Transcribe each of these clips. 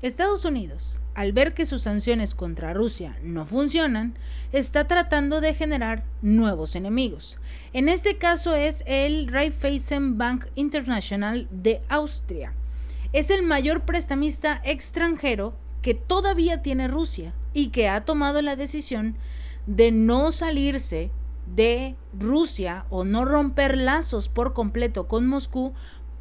Estados Unidos, al ver que sus sanciones contra Rusia no funcionan, está tratando de generar nuevos enemigos. En este caso es el Raiffeisen Bank International de Austria. Es el mayor prestamista extranjero que todavía tiene Rusia y que ha tomado la decisión de no salirse de Rusia o no romper lazos por completo con Moscú,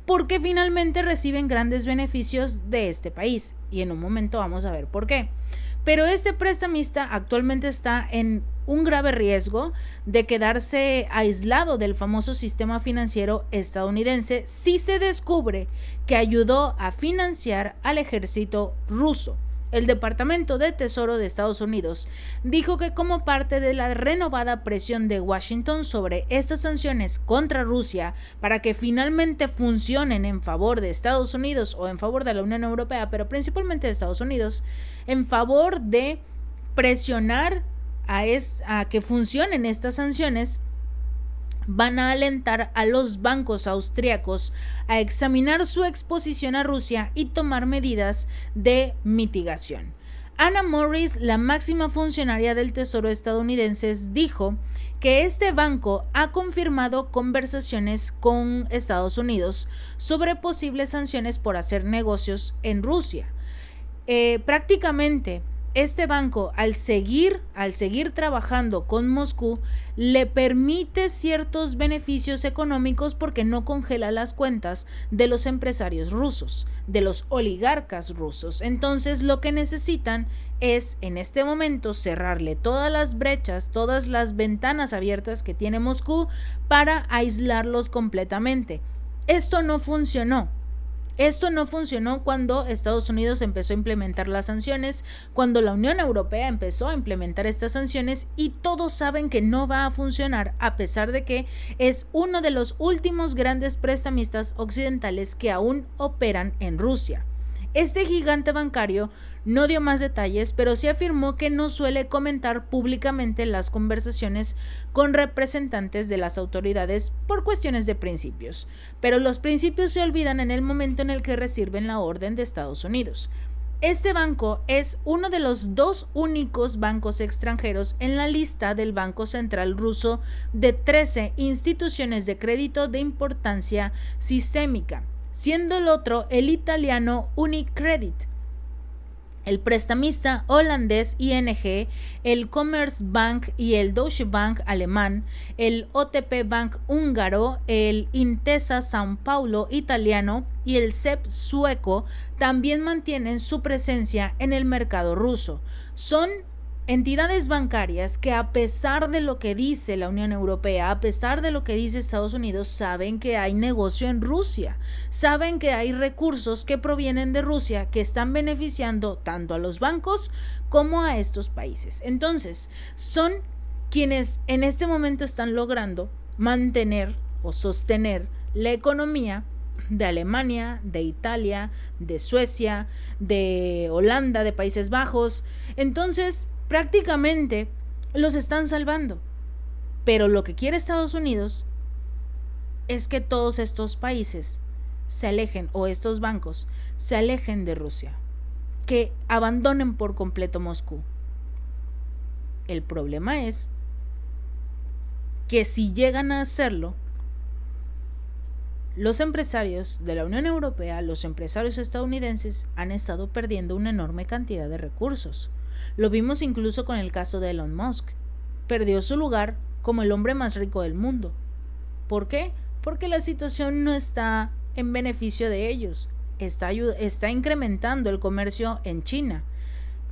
porque finalmente reciben grandes beneficios de este país, y en un momento vamos a ver por qué. Pero este prestamista actualmente está en un grave riesgo de quedarse aislado del famoso sistema financiero estadounidense si se descubre que ayudó a financiar al ejército ruso. El Departamento de Tesoro de Estados Unidos dijo que como parte de la renovada presión de Washington sobre estas sanciones contra Rusia para que finalmente funcionen en favor de Estados Unidos o en favor de la Unión Europea, pero principalmente de Estados Unidos, en favor de presionar a que funcionen estas sanciones, van a alentar a los bancos austriacos a examinar su exposición a Rusia y tomar medidas de mitigación. Anna Morris, la máxima funcionaria del Tesoro estadounidense, dijo que este banco ha confirmado conversaciones con Estados Unidos sobre posibles sanciones por hacer negocios en Rusia. Prácticamente este banco, al seguir trabajando con Moscú, le permite ciertos beneficios económicos porque no congela las cuentas de los empresarios rusos, de los oligarcas rusos. Entonces, lo que necesitan es, en este momento, cerrarle todas las brechas, todas las ventanas abiertas que tiene Moscú para aislarlos completamente. Esto no funcionó cuando Estados Unidos empezó a implementar las sanciones, cuando la Unión Europea empezó a implementar estas sanciones, y todos saben que no va a funcionar, a pesar de que es uno de los últimos grandes prestamistas occidentales que aún operan en Rusia. Este gigante bancario no dio más detalles, pero sí afirmó que no suele comentar públicamente las conversaciones con representantes de las autoridades por cuestiones de principios. Pero los principios se olvidan en el momento en el que reciben la orden de Estados Unidos. Este banco es uno de los dos únicos bancos extranjeros en la lista del Banco Central ruso de 13 instituciones de crédito de importancia sistémica, siendo el otro el italiano Unicredit, el prestamista holandés ING, el Commerzbank y el Deutsche Bank alemán, el OTP Bank húngaro, el Intesa San Paulo italiano y el SEB sueco también mantienen su presencia en el mercado ruso. Son entidades bancarias que, a pesar de lo que dice la Unión Europea, a pesar de lo que dice Estados Unidos, saben que hay negocio en Rusia, saben que hay recursos que provienen de Rusia que están beneficiando tanto a los bancos como a estos países. Entonces, son quienes en este momento están logrando mantener o sostener la economía de Alemania, de Italia, de Suecia, de Holanda, de Países Bajos. Entonces, prácticamente los están salvando. Pero lo que quiere Estados Unidos es que todos estos países se alejen, o estos bancos se alejen de Rusia, que abandonen por completo Moscú. El problema es que si llegan a hacerlo, los empresarios de la Unión Europea, los empresarios estadounidenses, han estado perdiendo una enorme cantidad de recursos. Lo vimos incluso con el caso de Elon Musk. Perdió su lugar como el hombre más rico del mundo. ¿Por qué? Porque la situación no está en beneficio de ellos. Está incrementando el comercio en China.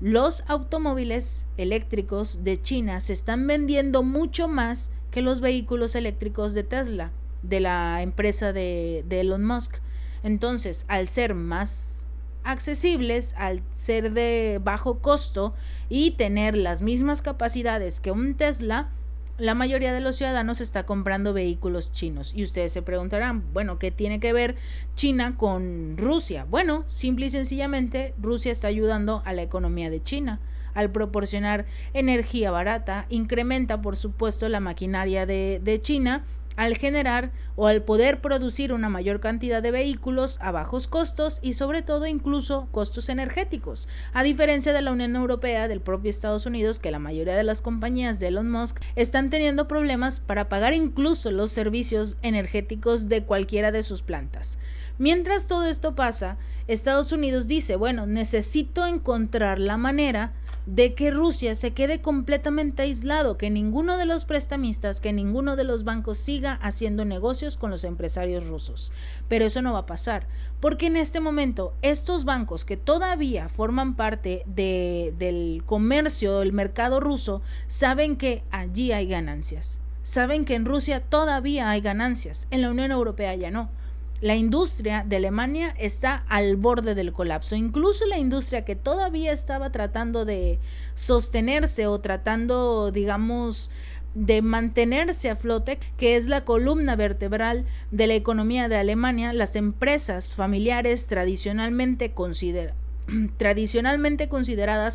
Los automóviles eléctricos de China se están vendiendo mucho más que los vehículos eléctricos de Tesla, de la empresa de Elon Musk. Entonces, al ser más accesibles, al ser de bajo costo y tener las mismas capacidades que un Tesla, la mayoría de los ciudadanos está comprando vehículos chinos. Y ustedes se preguntarán, bueno, ¿qué tiene que ver China con Rusia? Bueno, simple y sencillamente, Rusia está ayudando a la economía de China. Al proporcionar energía barata, incrementa, por supuesto, la maquinaria de China, al generar o al poder producir una mayor cantidad de vehículos a bajos costos y sobre todo incluso costos energéticos, a diferencia de la Unión Europea, del propio Estados Unidos, que la mayoría de las compañías de Elon Musk están teniendo problemas para pagar incluso los servicios energéticos de cualquiera de sus plantas. Mientras todo esto pasa, Estados Unidos dice, bueno, necesito encontrar la manera de que Rusia se quede completamente aislado, que ninguno de los prestamistas, que ninguno de los bancos siga haciendo negocios con los empresarios rusos. Pero eso no va a pasar, porque en este momento estos bancos que todavía forman parte del comercio, del mercado ruso, saben que allí hay ganancias. Saben que en Rusia todavía hay ganancias, en la Unión Europea ya no. La industria de Alemania está al borde del colapso. Incluso la industria que todavía estaba tratando de sostenerse o tratando, digamos, de mantenerse a flote, que es la columna vertebral de la economía de Alemania, las empresas familiares tradicionalmente consideradas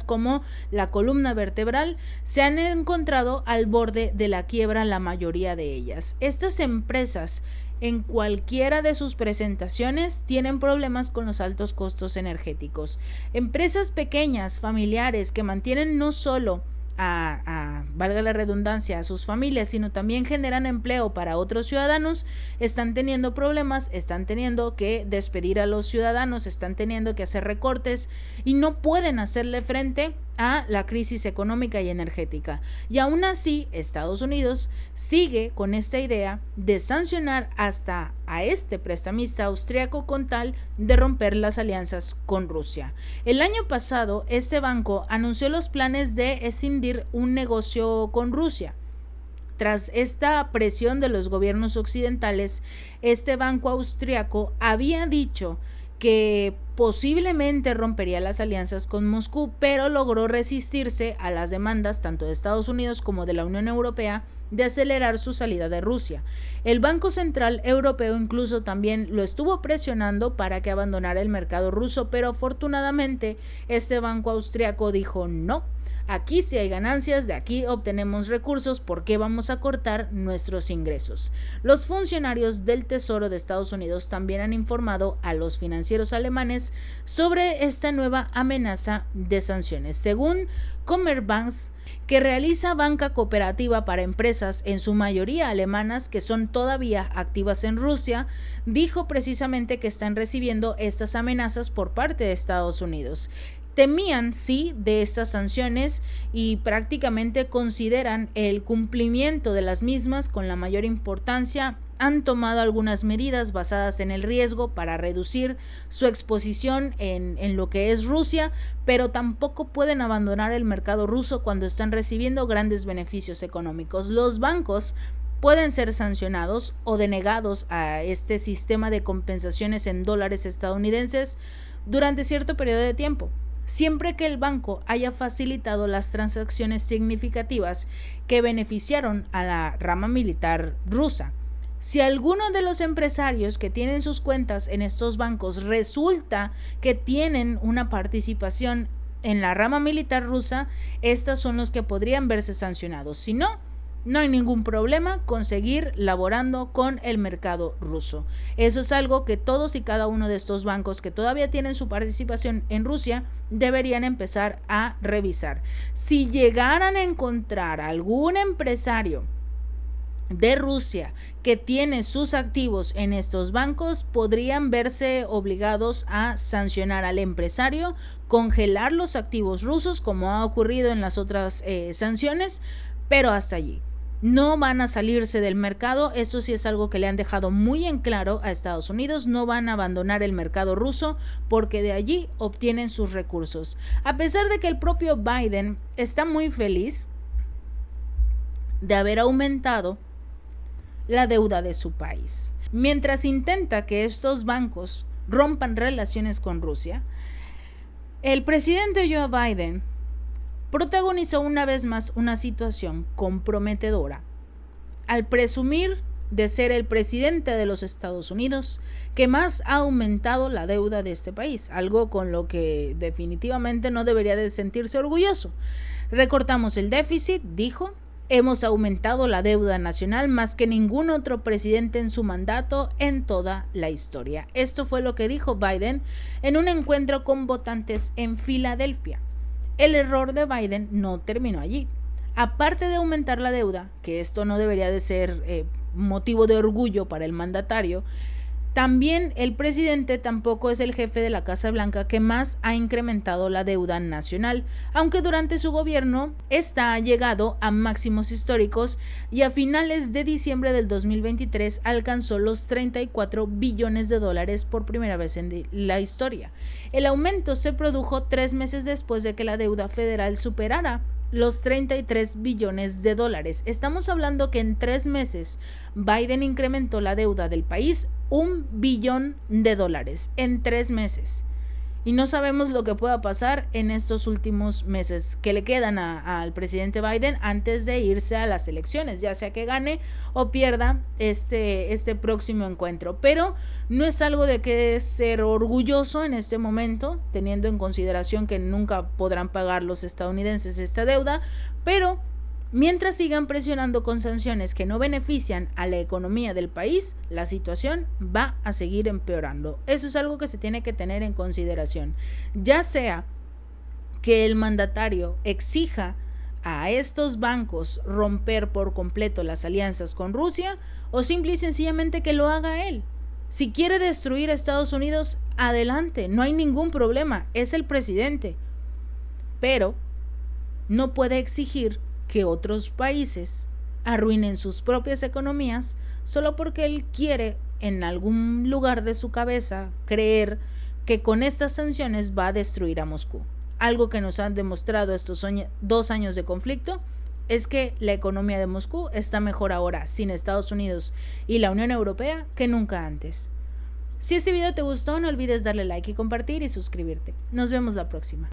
como la columna vertebral, se han encontrado al borde de la quiebra la mayoría de ellas. Estas empresas en cualquiera de sus presentaciones tienen problemas con los altos costos energéticos. Empresas pequeñas, familiares, que mantienen no solo valga la redundancia, a sus familias, sino también generan empleo para otros ciudadanos, están teniendo problemas, están teniendo que despedir a los ciudadanos, están teniendo que hacer recortes y no pueden hacerle frente a la crisis económica y energética. Y aún así, Estados Unidos sigue con esta idea de sancionar hasta a este prestamista austriaco con tal de romper las alianzas con Rusia. El año pasado, este banco anunció los planes de escindir un negocio con Rusia. Tras esta presión de los gobiernos occidentales, este banco austriaco había dicho que posiblemente rompería las alianzas con Moscú, pero logró resistirse a las demandas tanto de Estados Unidos como de la Unión Europea de acelerar su salida de Rusia. El Banco Central Europeo incluso también lo estuvo presionando para que abandonara el mercado ruso, pero afortunadamente este banco austriaco dijo no. Aquí sí hay ganancias, de aquí obtenemos recursos, ¿por qué vamos a cortar nuestros ingresos? Los funcionarios del Tesoro de Estados Unidos también han informado a los financieros alemanes sobre esta nueva amenaza de sanciones. Según Commerzbank, que realiza banca cooperativa para empresas, en su mayoría alemanas, que son todavía activas en Rusia, dijo precisamente que están recibiendo estas amenazas por parte de Estados Unidos. Temían, sí, de estas sanciones y prácticamente consideran el cumplimiento de las mismas con la mayor importancia. Han tomado algunas medidas basadas en el riesgo para reducir su exposición en lo que es Rusia, pero tampoco pueden abandonar el mercado ruso cuando están recibiendo grandes beneficios económicos. Los bancos pueden ser sancionados o denegados a este sistema de compensaciones en dólares estadounidenses durante cierto periodo de tiempo, siempre que el banco haya facilitado las transacciones significativas que beneficiaron a la rama militar rusa. Si alguno de los empresarios que tienen sus cuentas en estos bancos resulta que tienen una participación en la rama militar rusa, estos son los que podrían verse sancionados. Si no, no hay ningún problema con seguir laborando con el mercado ruso. Eso es algo que todos y cada uno de estos bancos que todavía tienen su participación en Rusia deberían empezar a revisar. Si llegaran a encontrar algún empresario de Rusia que tiene sus activos en estos bancos, podrían verse obligados a sancionar al empresario, congelar los activos rusos, como ha ocurrido en las otras sanciones, pero hasta allí. No van a salirse del mercado, esto sí es algo que le han dejado muy en claro a Estados Unidos, no van a abandonar el mercado ruso porque de allí obtienen sus recursos. A pesar de que el propio Biden está muy feliz de haber aumentado la deuda de su país. Mientras intenta que estos bancos rompan relaciones con Rusia, el presidente Joe Biden protagonizó una vez más una situación comprometedora al presumir de ser el presidente de los Estados Unidos que más ha aumentado la deuda de este país, algo con lo que definitivamente no debería de sentirse orgulloso. Recortamos el déficit, dijo, Hemos aumentado la deuda nacional más que ningún otro presidente en su mandato en toda la historia. Esto fue lo que dijo Biden en un encuentro con votantes en Filadelfia. El error de Biden no terminó allí. Aparte de aumentar la deuda, que esto no debería de ser motivo de orgullo para el mandatario, también el presidente tampoco es el jefe de la Casa Blanca que más ha incrementado la deuda nacional, aunque durante su gobierno esta ha llegado a máximos históricos y a finales de diciembre del 2023 alcanzó los 34 billones de dólares por primera vez en la historia. El aumento se produjo 3 meses después de que la deuda federal superara los 33 billones de dólares. Estamos hablando que en 3 meses Biden incrementó la deuda del país $1 billón en 3 meses. Y no sabemos lo que pueda pasar en estos últimos meses que le quedan al presidente Biden antes de irse a las elecciones, ya sea que gane o pierda este próximo encuentro. Pero no es algo de que ser orgulloso en este momento, teniendo en consideración que nunca podrán pagar los estadounidenses esta deuda, pero mientras sigan presionando con sanciones que no benefician a la economía del país, la situación va a seguir empeorando. Eso es algo que se tiene que tener en consideración. Ya sea que el mandatario exija a estos bancos romper por completo las alianzas con Rusia o simple y sencillamente que lo haga él. Si quiere destruir a Estados Unidos, adelante, no hay ningún problema, es el presidente. Pero no puede exigir que otros países arruinen sus propias economías solo porque él quiere en algún lugar de su cabeza creer que con estas sanciones va a destruir a Moscú. Algo que nos han demostrado estos 2 años de conflicto es que la economía de Moscú está mejor ahora sin Estados Unidos y la Unión Europea que nunca antes. Si este video te gustó, no olvides darle like y compartir y suscribirte. Nos vemos la próxima.